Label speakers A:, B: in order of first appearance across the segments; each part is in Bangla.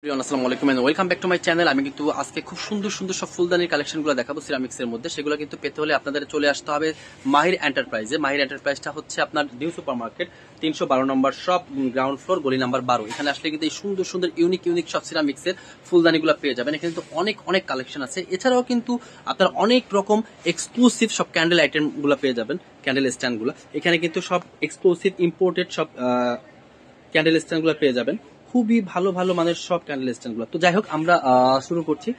A: আসসালামু আলাইকুম and welcome back to my channel. আমি কিন্তু আজকে খুব সুন্দর সুন্দর সব ফুলদানির কালেকশনগুলো দেখাবো সিরামিক্সের মধ্যে। সেগুলো কিন্তু পেতে হলে আপনাদের চলে আসতে হবে মাহির এন্টারপ্রাইজে। মাহির এন্টারপ্রাইজটা হচ্ছে আপনার নিউ সুপার মার্কেট 312 নম্বর শপ, গ্রাউন্ড ফ্লোর, গলি নাম্বার 12। এখানে আসলে কিন্তু এই সুন্দর সুন্দর ইউনিক সব সিরামিক্সের ফুলদানিগুলো পেয়ে যাবেন। এখানে কিন্তু অনেক কালেকশন আছে। এছাড়াও কিন্তু আপনার অনেক রকম এক্সক্লুসিভ সব ক্যান্ডেল আইটেমগুলো পেয়ে যাবেন, ক্যান্ডেল স্ট্যান্ডগুলো। এখানে কিন্তু সব এক্সক্লুসিভ ইম্পোর্টেড সব ক্যান্ডেল স্ট্যান্ডগুলো পেয়ে যাবেন, খুবই ভালো ভালো মানের সব ক্যান্ডেল স্ট্যান্ডগুলো। তো যাই হোক, আমরা শুরু করছি।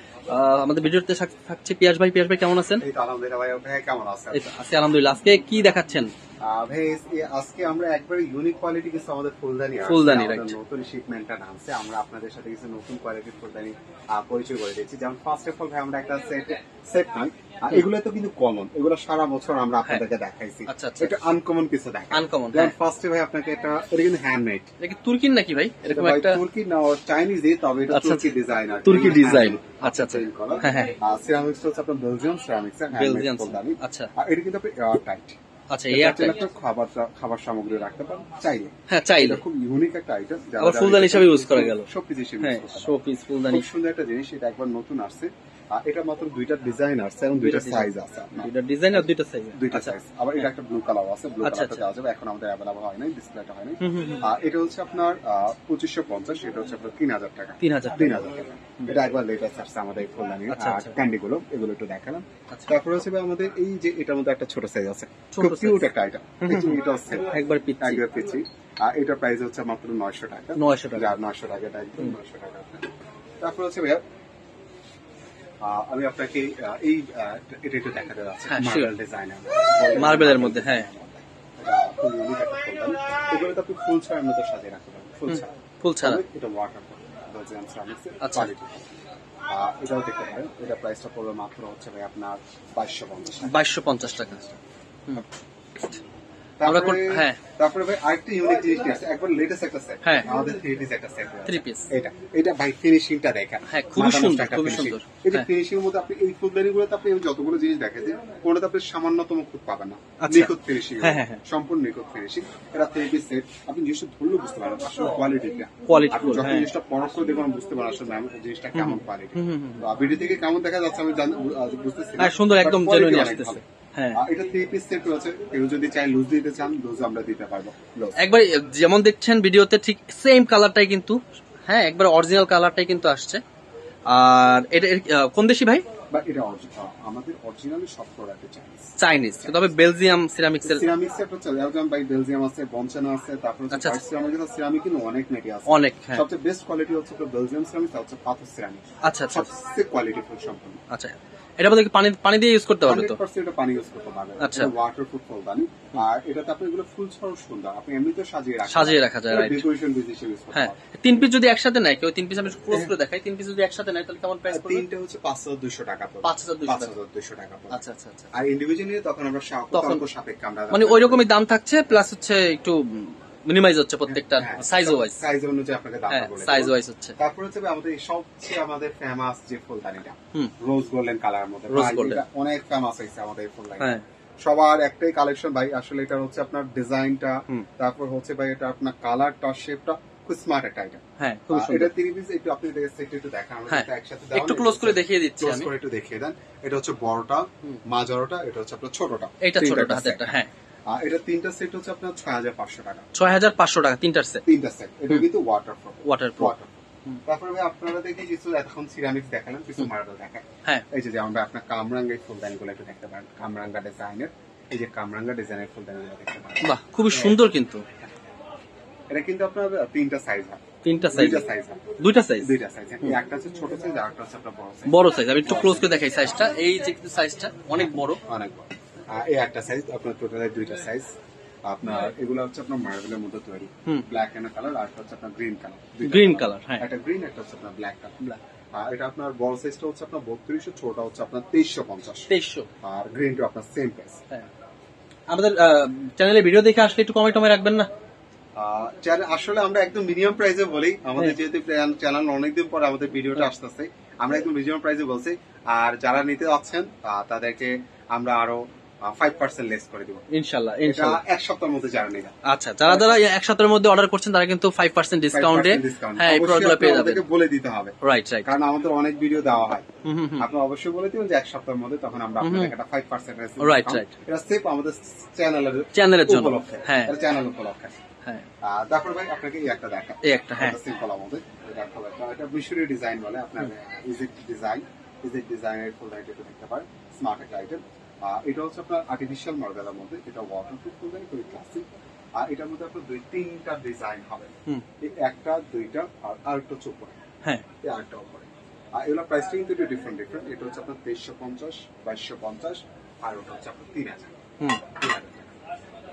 A: আমাদের ভিডিওতে থাকছে পিয়াস ভাই। পিয়াস ভাই কেমন আছেন?
B: আলহামদুলিল্লাহ ভাই, ভাই কেমন আছেন?
A: আছি আলহামদুলিল্লাহ। আজকে কি দেখাচ্ছেন
B: ভাই? আজকে আমরা একবারে ইউনিক কোয়ালিটি কিছু আমাদের ফুলদানি নতুন শিপমেন্টটা নামছে। আমরা আপনাদের সাথে কিছু নতুন কোয়ালিটির ফুলদানি পরিচয় করে দিচ্ছি। যেমন ফার্স্ট অফ অল ভাই, আমরা একটা সেট নয়, এগুলো তো কিন্তু কমন, এগুলো সারা বছর আমরা আপনাদেরকে দেখাইছি। এটা আনকমন কিছু দেখাই।
A: আনকমন
B: যেমন ফার্স্টে ভাই আপনাকে এটা কিন্তু হ্যান্ডমেড।
A: এটা কি তুর্কির নাকি ভাই? এরকম একটা
B: তুর্কি না, চাইনিজই, তবে এটা তুর্কি ডিজাইন।
A: তুর্কি ডিজাইন। আচ্ছা আচ্ছা।
B: হ্যাঁ, সিরামিক্স হচ্ছে আপনার বেলজিয়াম সিরামিক্স,
A: বেলজিয়াম
B: ফুলদানি।
A: আচ্ছা,
B: এটা কিন্তু আপনি এয়ার টাইট।
A: আচ্ছা, এয়ারটাইট
B: খাবার সামগ্রী রাখতে পারেন চাইলে।
A: হ্যাঁ, চাইলে।
B: খুব ইউনিক একটা আইটেম,
A: আবার ফুলদানি হিসেবে ইউজ করা গেল।
B: শোপিস হিসেবে।
A: হ্যাঁ, শোপিস ফুলদানি
B: খুব সুন্দর একটা জিনিস। এটা একবার নতুন আসছে। এটা মাত্র দুইটা ডিজাইন আসছে এবং দুইটা সাইজ আছে।
A: দুইটা ডিজাইন আর দুইটা সাইজ।
B: দুইটা সাইজ। আবার এটা একটা ব্লু কালার আছে। ব্লু কালারটা দেওয়া যাবে, এখন আমাদের अवेलेबल হয় নাই, ডিসপ্লেটা হয় নাই। এটা হচ্ছে আপনার 2550, এটা হচ্ছে আপনার 3000 টাকা। 3000 টাকা। এটা একবার লেটেস্ট আসছে আমাদের ফুলদানি ক্যান্ডি গুলো, এগুলো একটু দেখালাম। তারপরে হচ্ছে আমাদের এই যে এটার মধ্যে একটা ছোট সাইজ আছে, খুব কিউট একটা আইটেম। এটা হচ্ছে একবার পিচ্ছি। এটা প্রাইস হচ্ছে মাত্র 900 টাকা। 900 টাকা। 900 টাকা, এটা একদম 900 টাকা। তারপর হচ্ছে ভাইয়া, আমি আপনাকে এই এটা একটু দেখাতে যাচ্ছি। মার্বেল ডিজাইন,
A: মার্বেলের মধ্যে। হ্যাঁ,
B: খুব ইউনিক একটা ফুলদানি। এগুলো তো আপনি ফুল ছাড়ার মতো সাজিয়ে রাখতে পারেন। ফুল ছাড়া এটা ওয়াটার বেলজিয়াম সিরামিক্সের কোয়ালিটি। এটাও দেখতে পারেন। এটা প্রাইসটা পড়বে মাত্র হচ্ছে ভাই আপনার 2250
A: টাকা।
B: তারপরে ভাই আরেকটা ইউনিক জিনিস আছে, একবার লেটেস্ট একটা সেট। আমাদের 3 পিস একটা সেট।
A: 3 পিস।
B: এটা ভাই ফিনিশিংটা দেখেন।
A: হ্যাঁ, খুব সুন্দর, খুব সুন্দর।
B: এই যে ফিনিশিং এর মধ্যে আপনি এই ফুলদানিগুলোতে আপনি যতগুলো জিনিস দেখাচ্ছেন, কোনটাতে আপনি সামান্যতম খুব পাবেন না। নিখুঁত ফিনিশিং, সম্পূর্ণ নিখুঁত ফিনিশিং। এটা 3 পিস সেট। আপনি জিনিসটা ধরলে বুঝতে পারবেন আসলে কোয়ালিটিটা। আপনি যখন জিনিসটা পরখ করে দেখবেন, বুঝতে পারবেন আসলে জিনিসটা কেমন কোয়ালিটি। ভিডিও থেকে কেমন দেখা যাচ্ছে আমি বুঝতেছি না।
A: সুন্দর, একদম জেনুইন আসতেছে।
B: এটা 3 পিস সেট রয়েছে। কেউ যদি চাই লুজ দিতে চান, লুজ আমরা দিতে পারবো।
A: একবার যেমন দেখছেন ভিডিওতে, ঠিক সেম কালারটাই কিন্তু, হ্যাঁ, একবার অরিজিনাল কালারটাই কিন্তু আসছে। আর এটা কোন দেশি ভাই?
B: এটা আমাদের অরিজিনালি সব প্রোডাক্ট
A: চাইনিজ, তবে বেলজিয়াম সিরামিক্সের
B: ভাই বেলজিয়াম আছে, বনচানা আছে, তারপর সিরামিক কিন্তু অনেক মেটি আছে।
A: অনেক।
B: সবচেয়ে বেস্ট কোয়ালিটি হচ্ছে বেলজিয়াম সিরামিক, হচ্ছে পাথর সিরামিক।
A: আচ্ছা আচ্ছা,
B: সবচেয়ে কোয়ালিটি ফুল সম্পূর্ণ।
A: আচ্ছা, এটা বলতে পানি দিয়ে ইউজ করতে পারবে তো?
B: 100% পানি ইউজ করতে পারবে।
A: আচ্ছা,
B: ওয়াটারপ্রুফ ফুলদানি। আর এটাতে আপনি এগুলো ফুল ছাড়াও সুন্দর, আপনি এমনিতেও
A: সাজিয়ে রাখা যায়। রাইট,
B: ডেকোরেশন পিস হিসেবে ইউজ করতে পারবেন।
A: 3 পিস যদি একসাথে নেয় কেউ, 3 পিস আমি ক্লোজ করে দেখাই, 3 পিস যদি একসাথে নেয় তাহলে কেমন প্রাইস পড়বে?
B: তিনটা হচ্ছে 5200 টাকা পড়বে। 5200 টাকা পড়বে।
A: আচ্ছা আচ্ছা আচ্ছা।
B: আর ইন্ডিভিজুয়ালি তখন আমরা সাপেক্ষে আমরা
A: মানে ওই রকমই দাম থাকছে, প্লাস হচ্ছে একটু মিনিমাইজ হচ্ছে প্রত্যেকটা সাইজ ওয়াইজ।
B: সাইজ অনুযায়ী আপনাকে দামটা বলে।
A: সাইজ ওয়াইজ হচ্ছে।
B: তারপর হচ্ছে আমাদের সবচেয়ে ফেমাস যে ফুলদানিটা, রোজ গোল্ডেন কালারের মধ্যে। অনেক ফেমাস হয়েছে আমাদের এই ফুলদানি। সবার একটাই কালেকশন ভাই। আসলে এটা হচ্ছে আপনার ডিজাইনটা, তারপর হচ্ছে ভাই এটা আপনার কালারটা, শেপটা খুব স্মার্ট একটা আইটেম।
A: হ্যাঁ, খুব সুন্দর।
B: এটা 3 পিস। একটু আপনি সেট একটু দেখান, আমরা একসাথে দাও,
A: একটু ক্লোজ করে দেখিয়ে দিচ্ছি আমি।
B: ক্লোজ করে একটু দেখিয়ে দেন। এটা হচ্ছে বড়টা, মাঝারোটা, এটা হচ্ছে আপনার ছোটটা।
A: এটা ছোটটা হাতেরটা। হ্যাঁ,
B: এটা তিনটা সেট হচ্ছে আপনার 6500 টাকা।
A: 6500 টাকা তিনটা সেট।
B: এটা কিন্তু ওয়াটারপ্রুফ। তারপরে ভাই আপনারা দেখে কিছু এখন সিরামিক্স দেখালাম, কিছু মার্বেল দেখায়। এই যে যেমন ভাই আপনার কামরাঙ্গা ফুলদানিগুলো একটু দেখতে পারেন। কামরাঙ্গা ডিজাইনের, এই যে কামরাঙ্গা ডিজাইনের ফুলদানিগুলো দেখতে পারেন।
A: বাহ, খুবই সুন্দর কিন্তু।
B: এটা কিন্তু আপনার তিনটা সাইজ হয়।
A: দুইটা সাইজ।
B: একটা হচ্ছে ছোট সাইজ, আর একটা হচ্ছে আপনার
A: বড় সাইজ। আমি একটু ক্লোজ করে দেখাই সাইজটা। এই যে সাইজটা অনেক বড়।
B: এই একটা সাইজ। আপনার টোটালি দুইটা সাইজ। আপনার এগুলো হচ্ছে আপনার মার্বেলের মধ্যে তৈরি, ব্ল্যাক এন্ড কালার, আর হচ্ছে আপনার গ্রিন কালার। হ্যাঁ, একটা গ্রিন, একটা হচ্ছে আপনার ব্ল্যাক কালার। এটা আপনার বড় সাইজটা হচ্ছে আপনার 3200, ছোটটা হচ্ছে আপনার 2350। আর গ্রিনটা আপনার সেম প্রাইস।
A: আমাদের চ্যানেলে ভিডিও দেখে আসলে একটু কমে রাখবেন না?
B: আসলে আমরা একদম মিনিমাম প্রাইসে বলি। আমাদের যেহেতু চ্যানেল অনেকদিন পর আমাদের ভিডিওটা আসতেছে, আমরা একদম মিনিমাম প্রাইসে বলছি। আর যারা নিতে যাচ্ছেন তাদেরকে আমরা আরো 5% লেস করে দিব
A: ইনশাআল্লাহ
B: এটা
A: ইনশাআল্লাহ
B: এক সপ্তাহের মধ্যে যারা নেবে।
A: আচ্ছা, যারা এক সপ্তাহের মধ্যে অর্ডার করছেন তারা কিন্তু 5% ডিসকাউন্টে হ্যাঁ এই প্রোডাক্টগুলো পেয়ে যাবেন।
B: আপনাদেরকে বলে দিতে হবে,
A: রাইট রাইট,
B: কারণ আমাদের অনেক ভিডিও দেওয়া হয়। আপনি অবশ্যই বলে দিবেন যে এক সপ্তাহের মধ্যে, তখন আমরা আপনাদের একটা 5%
A: রাইট রাইট,
B: এটা সেভ আমাদের
A: চ্যানেলের জন্য। হ্যাঁ
B: এটা চ্যানেল উপলক্ষে।
A: হ্যাঁ
B: তারপর ভাই আপনাকে এই একটা দেখা,
A: এই একটা হ্যাঁ
B: সিম্পল আমাদের এটা মিশরীয় ডিজাইন বলে, আপনার ইজিক ডিজাইনের ফুল লাইট এটা দেখতে পারেন, স্মার্ট একটা আইটেম। এটা হচ্ছে আপনার আর্টিফিশিয়াল মার্বেলের মধ্যে, এটা ওয়াটারপ্রুফ ফুল লাইট, খুবই ক্লাসিক। আর এটার মধ্যে আপনার 2-3টা ডিজাইন হবে, এই একটা 2টা আর আরেকটা উপরে, হ্যাঁ এই আরেকটা উপরে। আর এগুলোর প্রাইসটা কিন্তু একটু ডিফারেন্ট। এটা হচ্ছে আপনার 2350, 2250, আর ওটা হচ্ছে আপনার 3000।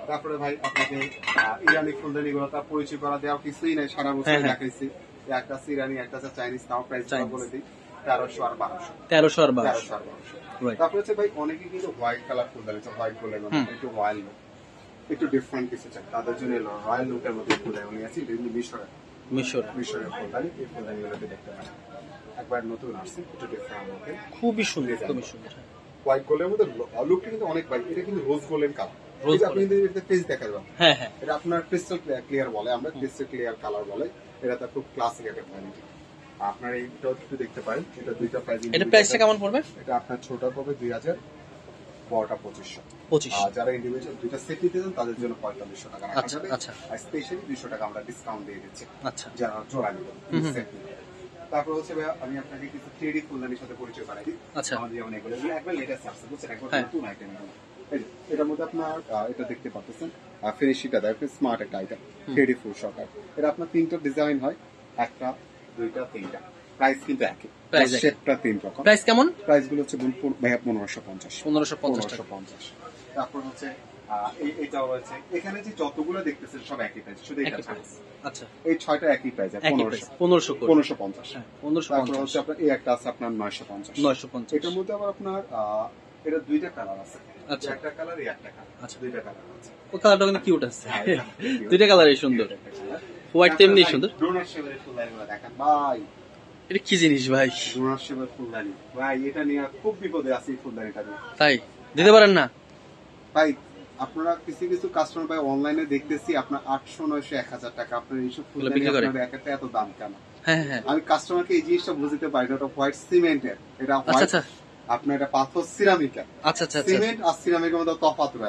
B: তারপরে ভাই আপনাকে ইরানি ফুলদানি গুলো তার পরিচয় করা দেওয়া কিছুই নাই, সারা বছর দেখাইছি। একটা আছে ইরানি, একটা আছে চাইনিজ, তাও প্রাইস বলে দিই 1300 আর 1200।
A: 1300 আর 1200।
B: তারপরে হচ্ছে ভাই অনেকে কিন্তু হোয়াইট কালার ফুলদানি, হোয়াইট গোল্ডের মধ্যে একটু রয়্যাল লুক, একটু ডিফারেন্ট কিছু চাই, তাদের জন্য রয়্যাল লুকের মধ্যে ফুলদানি নিয়ে আসি। বিভিন্ন মিশরের ফুলদানি, এই ফুলদানি গুলোকে দেখতে পারেন, একবার নতুন আসছে, একটু ডিফারেন্ট মধ্যে, খুবই সুন্দর, খুবই সুন্দর। হোয়াইট গোল্ডের মধ্যে লুকটা কিন্তু অনেক ভাই, এটা কিন্তু রোজ গোল্ডেন কালার। আপনি যদি পেজ দেখা যাবেন, হ্যাঁ হ্যাঁ, এটা আপনার ক্রিস্টাল ক্লিয়ার বলে, আমরা ক্রিস্টাল ক্লিয়ার কালার বলে। এটা তো খুব ক্লাসিক একটা কোয়ালিটি। আপনার এইটা একটু দেখতে পারেন, এটা দুইটা প্রাইস।
A: এটা প্রাইসটা কেমন পড়বে?
B: এটা আপনার ছোটটা পড়বে 2000, বড়টা 2500। আর যারা ইন্ডিভিজুয়াল দুইটা সেট নিতে চান তাদের জন্য 4500 টাকা রাখা যাবে। আচ্ছা, আর স্পেশালি 200 টাকা আমরা ডিসকাউন্ট দিয়ে দিচ্ছি, আচ্ছা, যারা জোড়া নেবেন সেট নেবেন। তারপর হচ্ছে আমি আপনাকে কিছু 3D ফুলদানির সাথে পরিচয় করাই দিই। আচ্ছা, আমাদের যেমন এগুলো একবার লেটেস্ট আসছে, বুঝছেন, একবার নতুন আইটেম। এটার মধ্যে আপনার এটা দেখতে পাচ্ছেন, ফিনিশিংটা দেখে স্মার্ট একটা আইটেম, 3D ফুল সরকার। এটা আপনার 3টা ডিজাইন হয়, একটা 2টা 3টা, প্রাইস কিন্তু একই, শেপটা 3 রকম। প্রাইস কেমন? প্রাইস গুলো হচ্ছে 1550। তারপর হচ্ছে এইটাও রয়েছে, এখানে যে যতগুলো দেখতেছেন সব একই প্রাইস, শুধু এটা প্রাইস। আচ্ছা, এই 6টা একই প্রাইস, 1550। তারপর হচ্ছে আপনার এই একটা আছে আপনার 950। এটার মধ্যে আবার আপনার এটা 2টা কালার আছে, আচ্ছা, একটা কালার এই একটা কালার, আচ্ছা 2টা কালার আছে। ও কালারটা কিন্তু কিউট আছে, 2টা কালারই সুন্দর, হোয়াইট তেমনি সুন্দর। ডোনাট শেপের ফুলদানিগুলো দেখেন ভাই, এটা কি জিনিস ভাই? ডোনাট শেপের ফুলদানি ভাই, এটা নিয়ে খুব বিপদে আছে এই ফুলদানিটা নিয়ে। তাই দিতে পারেন না ভাই? আপনারা কিছু কিছু কাস্টমার ভাই অনলাইনে দেখতেছি আপনার 800, 900, 1000 টাকা আপনার এইসব ফুলদানি, আপনার একটা এত দাম কেন? হ্যাঁ হ্যাঁ, আমি কাস্টমারকে এই জিনিসটা বুঝতে পারি না। এটা হোয়াইট সিমেন্টের, এটা হোয়াইট, আপনার এটা পাথর সিরামিকের। আচ্ছা আচ্ছা, সিমেন্ট আর সিরামিকের মধ্যে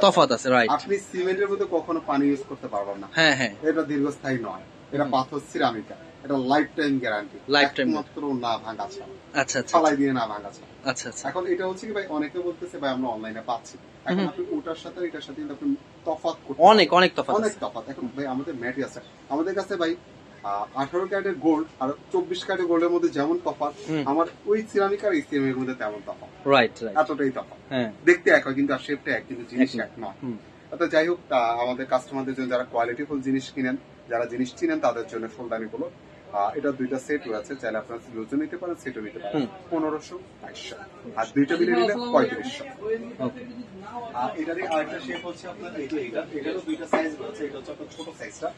B: তফাৎ আছে, রাইট। আপনি সিমেন্টের মধ্যে কখনো পানি ইউজ করতে পারবেন না, হ্যাঁ হ্যাঁ, এটা দীর্ঘস্থায়ী নয়। এটা পাথর সিরামিকের, এটা life time guarantee, life time, মাত্র না ভাঙা ছাড়া। আচ্ছা আচ্ছা, ফালাই দিয়ে না ভাঙা ছাড়া। আচ্ছা আচ্ছা, এখন এটা হচ্ছে কি ভাই, অনেকে বলতেছে ভাই আমরা অনলাইনে পাচ্ছি, এখন আপনি ওটার সাথে এটার সাথে আপনি তফাৎ করতে অনেক তফাৎ। এখন ভাই আমাদের ম্যাটি আছে, আমাদের কাছে ভাই 18 ক্যারেটের গোল্ড আর 24 ক্যারেটের গোল্ডের মধ্যে যেমন তফাৎ, আমার ওই সিরামিক আর এই সিরামিকের মধ্যে তেমন তফাৎ, রাইট রাইট, এতটাই তফাৎ। দেখতে এক হয় কিন্তু আর শেপটা এক, কিন্তু জিনিস এক নয়। অর্থাৎ যাই হোক, আমাদের কাস্টমারদের জন্য যারা কোয়ালিটিফুল জিনিস কিনেন, যারা জিনিস চিনেন, তাদের জন্য ফুলদানিগুলো এটা 2টা সেট রয়েছে, চাইলে আপনারা লুজও নিতে পারেন, সেটও নিতে পারেন, 1500-2200, আর 2টা মিলে নিলে 3500। এটারই আরেকটা শেপ হচ্ছে আপনার এটারও 2টা সাইজ রয়েছে। এটা হচ্ছে আপনার ছোট সাইজটা,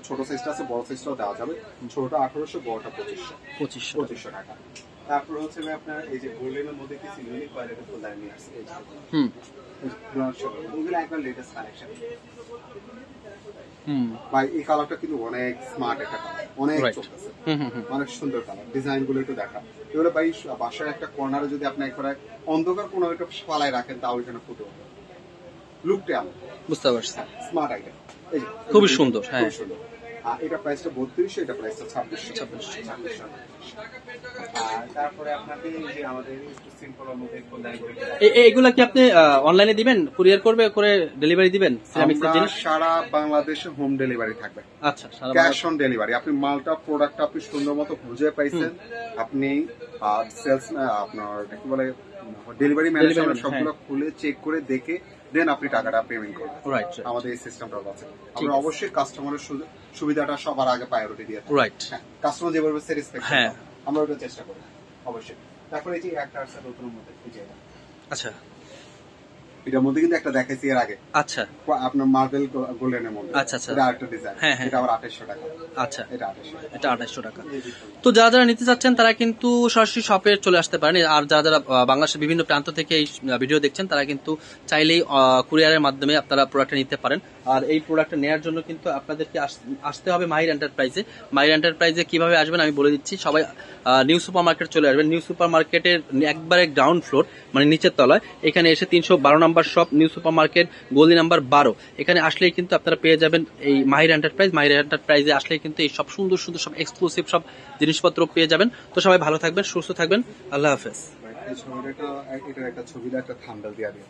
B: ছোট সাইজটা আছে, বড় সাইজটাও দেওয়া যাবে। ছোটটা 1800, বড়টা 2500 টাকা। তারপর হচ্ছে আপনার এই যে গোল্ডেনের মধ্যে কিছু ইউনিক কোয়ালিটির ফুলদানি নিয়ে আসছে, এগুলো একবার লেটেস্ট কালেকশন ভাই। এই কালারটা কিন্তু অনেক স্মার্ট একটা কালার, অনেক চলতেছে, অনেক সুন্দর কালার। ডিজাইন গুলো একটু দেখা, এগুলো ভাই বাসার একটা কর্নারে যদি আপনি একবার অন্ধকার কোনো একটা পালায় রাখেন, তাও এখানে ফুটে ওঠে, লুকটা আমার বুঝতে পারছি, স্মার্ট আইটেম, খুবই সুন্দর, হ্যাঁ সুন্দর। এটা প্রাইসটা 3200, এটা প্রাইসটা 2600। তারপরে আপনাকে যে আমাদের সিম্পলের মধ্যে এগুলা কি আপনি অনলাইনে দিবেন, কুরিয়ার করবে করে ডেলিভারি দিবেন? সারা বাংলাদেশে হোম ডেলিভারি থাকবে। আচ্ছা, ক্যাশ অন ডেলিভারি। আপনি মালটা, প্রোডাক্টটা আপনি সুন্দর মতো বুঝে পাইছেন, আপনি সেলস আপনার কি বলে ডেলিভারি ম্যানেজার সবগুলো খুলে চেক করে দেখে দেন আপনি টাকাটা পেমেন্ট করবেন। রাইট, আমাদের এই সিস্টেমটা আছে। আমরা অবশ্যই কাস্টমারের সুবিধাটা সবার আগে প্রায়োরিটি দিয়ে থাকি। রাইট, কাস্টমার যেভাবে স্যাটিসফ্যাকশন, আমরা ওটা চেষ্টা করি অবশ্যই। তারপরে এই যে একটা আছে নতুন মধ্যে, আচ্ছা এটার মধ্যে কিন্তু একটা দেখাইছি এর আগে,
A: আচ্ছা
B: আপনার মার্বেল গোল্ডেনের মধ্যে।
A: আচ্ছা আচ্ছা
B: এটা আরেকটা ডিজাইন,
A: হ্যাঁ, হ্যাঁ।
B: এটা আবার 2800 টাকা।
A: আচ্ছা
B: এটা 2800 টাকা।
A: এটা 2800 টাকা। তো যারা যারা নিতে চাচ্ছেন তারা কিন্তু সরাসরি শপে চলে আসতে পারেন। আর যারা যারা বাংলাদেশের বিভিন্ন প্রান্ত থেকে এই ভিডিও দেখছেন তারা কিন্তু চাইলেই কুরিয়ারের মাধ্যমে আপনারা প্রোডাক্টটা নিতে পারেন। আর এই প্রোডাক্টটা নেওয়ার জন্য কিন্তু আপনাদেরকে আসতে হবে মাহির এন্টারপ্রাইজে। মাহির এন্টারপ্রাইজে কিভাবে আসবেন আমি বলে দিচ্ছি। সবাই নিউ সুপার মার্কেট চলে আসবেন। নিউ সুপার মার্কেটের একবারে গ্রাউন্ড ফ্লোর, মানে নিচের তলায়। এখানে এসে 312 নম্বর শপ, নিউ সুপার মার্কেট, গলি নাম্বার 12। এখানে আসলেই কিন্তু আপনারা পেয়ে যাবেন এই মাহির এন্টারপ্রাইজ। মাহির এন্টারপ্রাইজে আসলেই কিন্তু এই সব সুন্দর সুন্দর সব এক্সক্লুসিভ সব জিনিসপত্র পেয়ে যাবেন। তো সবাই ভালো থাকবেন, সুস্থ থাকবেন, আল্লাহ হাফেজ।
B: এই ছবিটা, এটার একটা ছবিটা একটা থাম্বনেল দিয়ে দিও।